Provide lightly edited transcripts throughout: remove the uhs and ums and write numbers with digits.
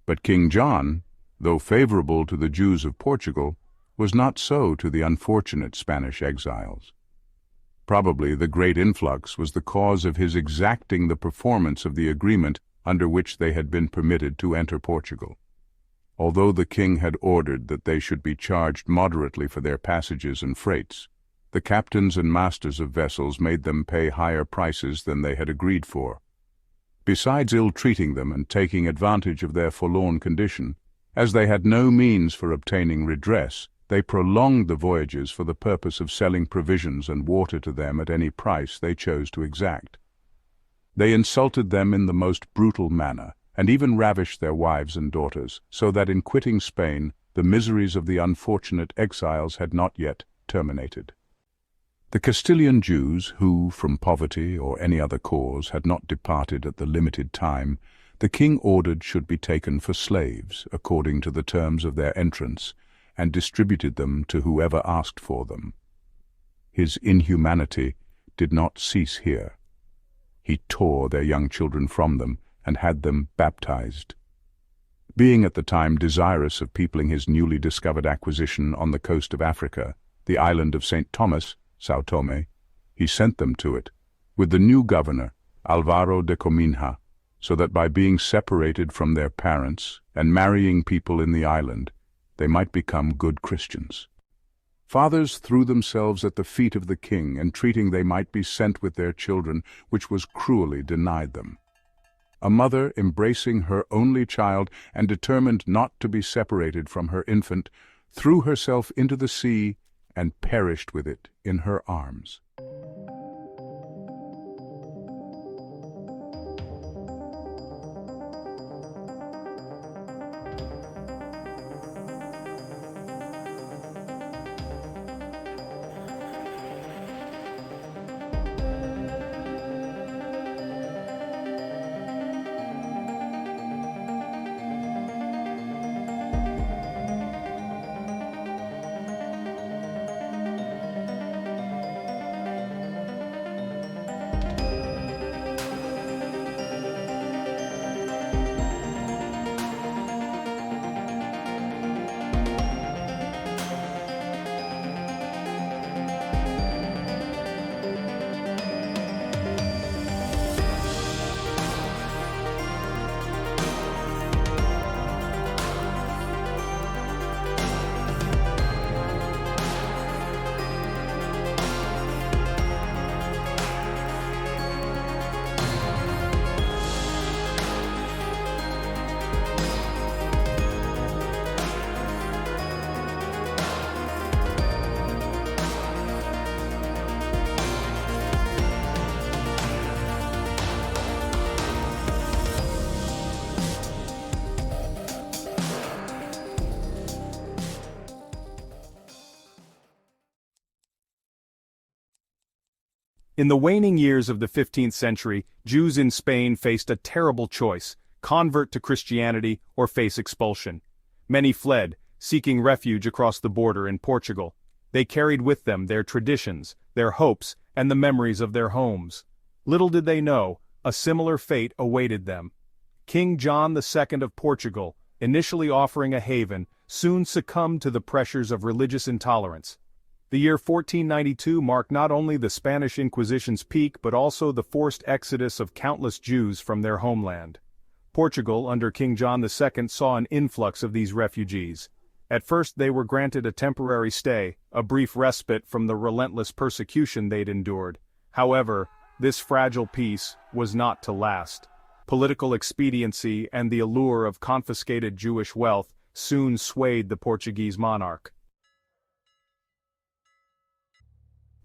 But King John, though favorable to the Jews of Portugal, was not so to the unfortunate Spanish exiles. Probably the great influx was the cause of his exacting the performance of the agreement under which they had been permitted to enter Portugal. Although the king had ordered that they should be charged moderately for their passages and freights, the captains and masters of vessels made them pay higher prices than they had agreed for. Besides ill-treating them and taking advantage of their forlorn condition, as they had no means for obtaining redress, they prolonged the voyages for the purpose of selling provisions and water to them at any price they chose to exact. They insulted them in the most brutal manner, and even ravished their wives and daughters, so that in quitting Spain, the miseries of the unfortunate exiles had not yet terminated. The Castilian Jews, who, from poverty or any other cause, had not departed at the limited time, the king ordered should be taken for slaves, according to the terms of their entrance, and distributed them to whoever asked for them. His inhumanity did not cease here. He tore their young children from them and had them baptized. Being at the time desirous of peopling his newly discovered acquisition on the coast of Africa, the island of St. Thomas, Sao Tome, he sent them to it, with the new governor, Alvaro de Cominha, so that by being separated from their parents and marrying people in the island, they might become good Christians. Fathers threw themselves at the feet of the king, entreating they might be sent with their children, which was cruelly denied them. A mother, embracing her only child and determined not to be separated from her infant, threw herself into the sea and perished with it in her arms. In the waning years of the 15th century, Jews in Spain faced a terrible choice: convert to Christianity or face expulsion. Many fled, seeking refuge across the border in Portugal. They carried with them their traditions, their hopes, and the memories of their homes. Little did they know, a similar fate awaited them. King John II of Portugal, initially offering a haven, soon succumbed to the pressures of religious intolerance. The year 1492 marked not only the Spanish Inquisition's peak but also the forced exodus of countless Jews from their homeland. Portugal, under King John II, saw an influx of these refugees. At first they were granted a temporary stay, a brief respite from the relentless persecution they'd endured. However, this fragile peace was not to last. Political expediency and the allure of confiscated Jewish wealth soon swayed the Portuguese monarch.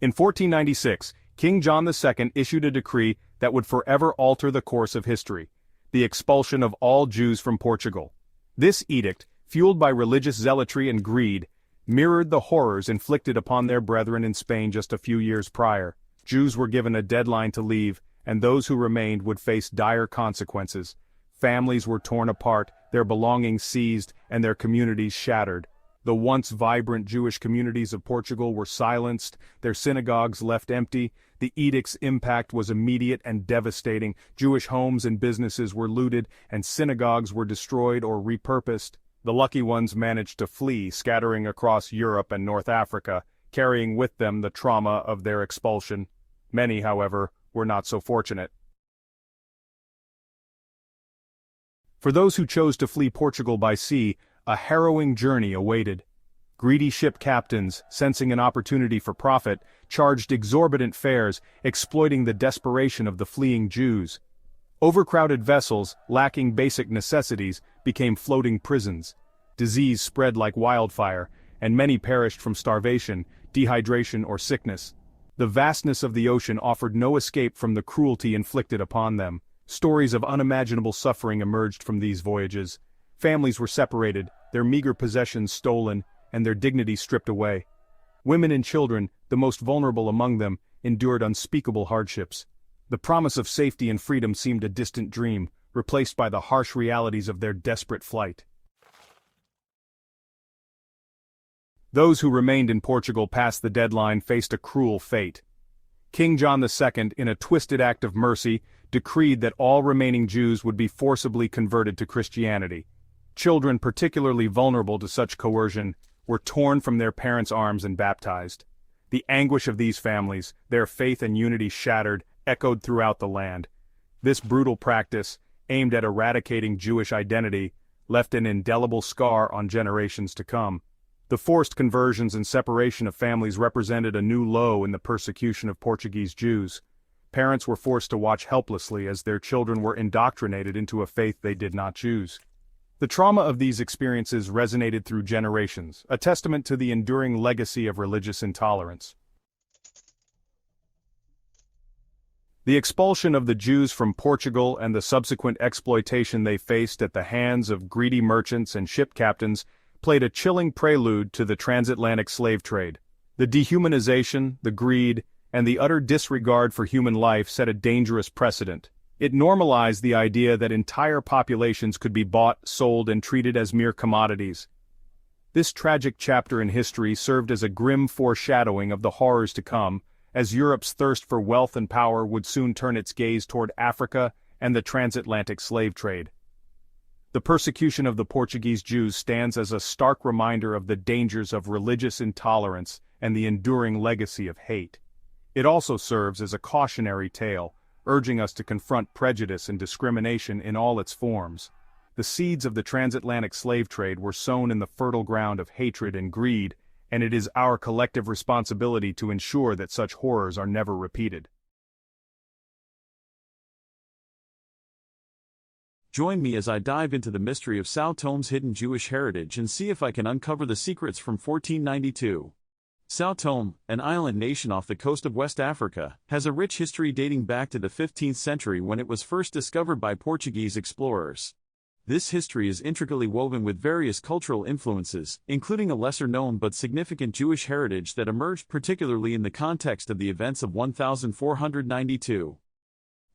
In 1496, King John II issued a decree that would forever alter the course of history: the expulsion of all Jews from Portugal. This edict, fueled by religious zealotry and greed, mirrored the horrors inflicted upon their brethren in Spain just a few years prior. Jews were given a deadline to leave, and those who remained would face dire consequences. Families were torn apart, their belongings seized, and their communities shattered. The once vibrant Jewish communities of Portugal were silenced, their synagogues left empty. The edict's impact was immediate and devastating. Jewish homes and businesses were looted, and synagogues were destroyed or repurposed. The lucky ones managed to flee, scattering across Europe and North Africa, carrying with them the trauma of their expulsion. Many, however, were not so fortunate. For those who chose to flee Portugal by sea, a harrowing journey awaited. Greedy ship captains, sensing an opportunity for profit, charged exorbitant fares, exploiting the desperation of the fleeing Jews. Overcrowded vessels, lacking basic necessities, became floating prisons. Disease spread like wildfire, and many perished from starvation, dehydration, or sickness. The vastness of the ocean offered no escape from the cruelty inflicted upon them. Stories of unimaginable suffering emerged from these voyages. Families were separated, their meager possessions stolen, and their dignity stripped away. Women and children, the most vulnerable among them, endured unspeakable hardships. The promise of safety and freedom seemed a distant dream, replaced by the harsh realities of their desperate flight. Those who remained in Portugal past the deadline faced a cruel fate. King John II, in a twisted act of mercy, decreed that all remaining Jews would be forcibly converted to Christianity. Children particularly vulnerable to such coercion were torn from their parents' arms and baptized. The anguish of these families, their faith and unity shattered, echoed throughout the land. This brutal practice, aimed at eradicating Jewish identity, left an indelible scar on generations to come. The forced conversions and separation of families represented a new low in the persecution of Portuguese Jews. Parents were forced to watch helplessly as their children were indoctrinated into a faith they did not choose. The trauma of these experiences resonated through generations, a testament to the enduring legacy of religious intolerance. The expulsion of the Jews from Portugal and the subsequent exploitation they faced at the hands of greedy merchants and ship captains played a chilling prelude to the transatlantic slave trade. The dehumanization, the greed, and the utter disregard for human life set a dangerous precedent. It normalized the idea that entire populations could be bought, sold, and treated as mere commodities. This tragic chapter in history served as a grim foreshadowing of the horrors to come, as Europe's thirst for wealth and power would soon turn its gaze toward Africa and the transatlantic slave trade. The persecution of the Portuguese Jews stands as a stark reminder of the dangers of religious intolerance and the enduring legacy of hate. It also serves as a cautionary tale, urging us to confront prejudice and discrimination in all its forms. The seeds of the transatlantic slave trade were sown in the fertile ground of hatred and greed, and it is our collective responsibility to ensure that such horrors are never repeated. Join me as I dive into the mystery of Sao Tome's hidden Jewish heritage and see if I can uncover the secrets from 1492. Sao Tome, an island nation off the coast of West Africa, has a rich history dating back to the 15th century when it was first discovered by Portuguese explorers. This history is intricately woven with various cultural influences, including a lesser-known but significant Jewish heritage that emerged particularly in the context of the events of 1492.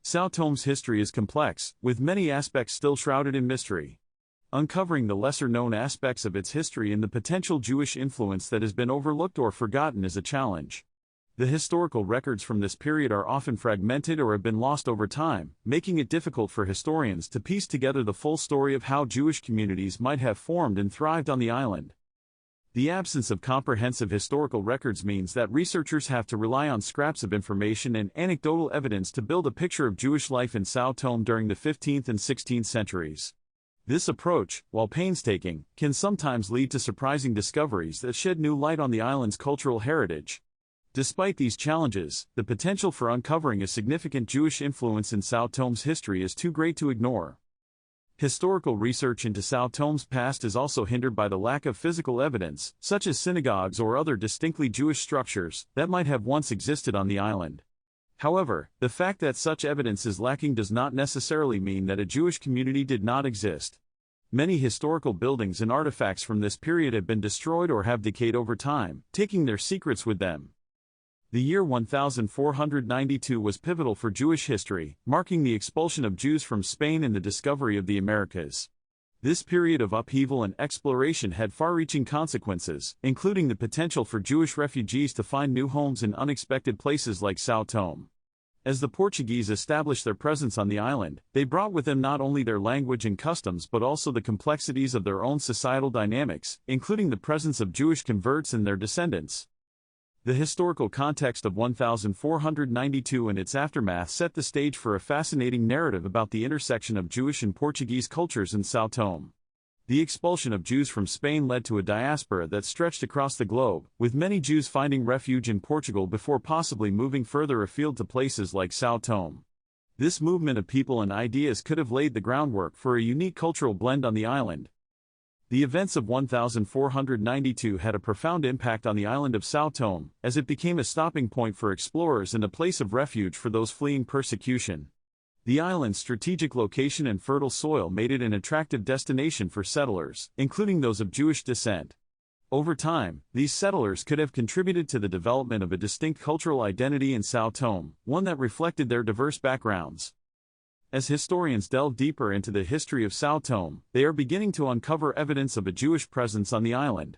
Sao Tome's history is complex, with many aspects still shrouded in mystery. Uncovering the lesser-known aspects of its history and the potential Jewish influence that has been overlooked or forgotten is a challenge. The historical records from this period are often fragmented or have been lost over time, making it difficult for historians to piece together the full story of how Jewish communities might have formed and thrived on the island. The absence of comprehensive historical records means that researchers have to rely on scraps of information and anecdotal evidence to build a picture of Jewish life in Sao Tome during the 15th and 16th centuries. This approach, while painstaking, can sometimes lead to surprising discoveries that shed new light on the island's cultural heritage. Despite these challenges, the potential for uncovering a significant Jewish influence in Sao Tome's history is too great to ignore. Historical research into Sao Tome's past is also hindered by the lack of physical evidence, such as synagogues or other distinctly Jewish structures, that might have once existed on the island. However, the fact that such evidence is lacking does not necessarily mean that a Jewish community did not exist. Many historical buildings and artifacts from this period have been destroyed or have decayed over time, taking their secrets with them. The year 1492 was pivotal for Jewish history, marking the expulsion of Jews from Spain and the discovery of the Americas. This period of upheaval and exploration had far-reaching consequences, including the potential for Jewish refugees to find new homes in unexpected places like São Tomé. As the Portuguese established their presence on the island, they brought with them not only their language and customs but also the complexities of their own societal dynamics, including the presence of Jewish converts and their descendants. The historical context of 1492 and its aftermath set the stage for a fascinating narrative about the intersection of Jewish and Portuguese cultures in São Tomé. The expulsion of Jews from Spain led to a diaspora that stretched across the globe, with many Jews finding refuge in Portugal before possibly moving further afield to places like São Tomé. This movement of people and ideas could have laid the groundwork for a unique cultural blend on the island. The events of 1492 had a profound impact on the island of São Tomé, as it became a stopping point for explorers and a place of refuge for those fleeing persecution. The island's strategic location and fertile soil made it an attractive destination for settlers, including those of Jewish descent. Over time, these settlers could have contributed to the development of a distinct cultural identity in São Tomé, one that reflected their diverse backgrounds. As historians delve deeper into the history of São Tomé, they are beginning to uncover evidence of a Jewish presence on the island.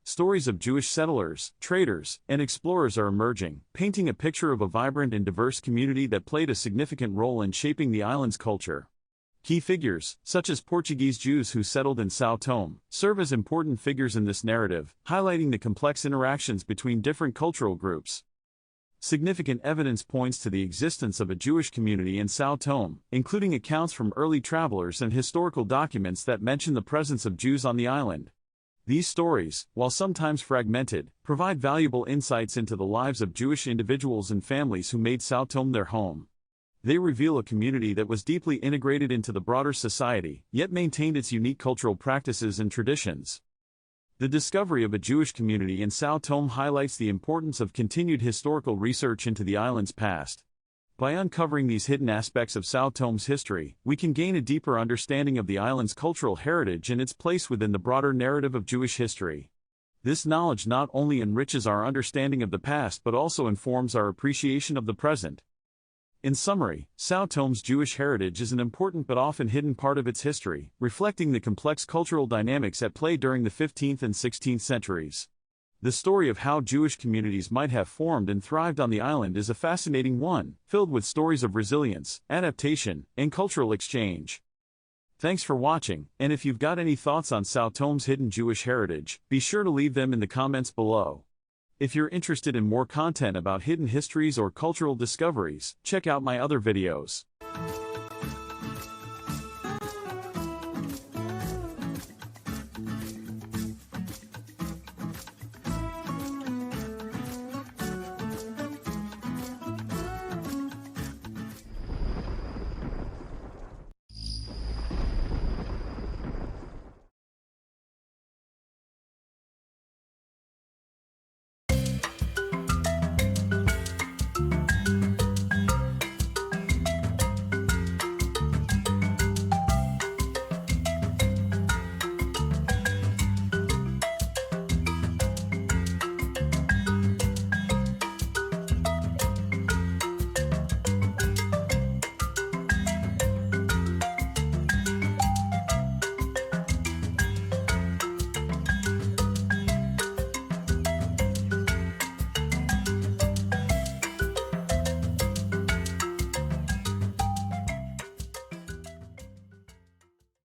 Stories of Jewish settlers, traders, and explorers are emerging, painting a picture of a vibrant and diverse community that played a significant role in shaping the island's culture. Key figures, such as Portuguese Jews who settled in São Tomé, serve as important figures in this narrative, highlighting the complex interactions between different cultural groups. Significant evidence points to the existence of a Jewish community in São Tomé, including accounts from early travelers and historical documents that mention the presence of Jews on the island. These stories, while sometimes fragmented, provide valuable insights into the lives of Jewish individuals and families who made São Tomé their home. They reveal a community that was deeply integrated into the broader society, yet maintained its unique cultural practices and traditions. The discovery of a Jewish community in São Tomé highlights the importance of continued historical research into the island's past. By uncovering these hidden aspects of São Tomé's history, we can gain a deeper understanding of the island's cultural heritage and its place within the broader narrative of Jewish history. This knowledge not only enriches our understanding of the past but also informs our appreciation of the present. In summary, São Tomé's Jewish heritage is an important but often hidden part of its history, reflecting the complex cultural dynamics at play during the 15th and 16th centuries. The story of how Jewish communities might have formed and thrived on the island is a fascinating one, filled with stories of resilience, adaptation, and cultural exchange. Thanks for watching, and if you've got any thoughts on São Tomé's hidden Jewish heritage, be sure to leave them in the comments below. If you're interested in more content about hidden histories or cultural discoveries, check out my other videos.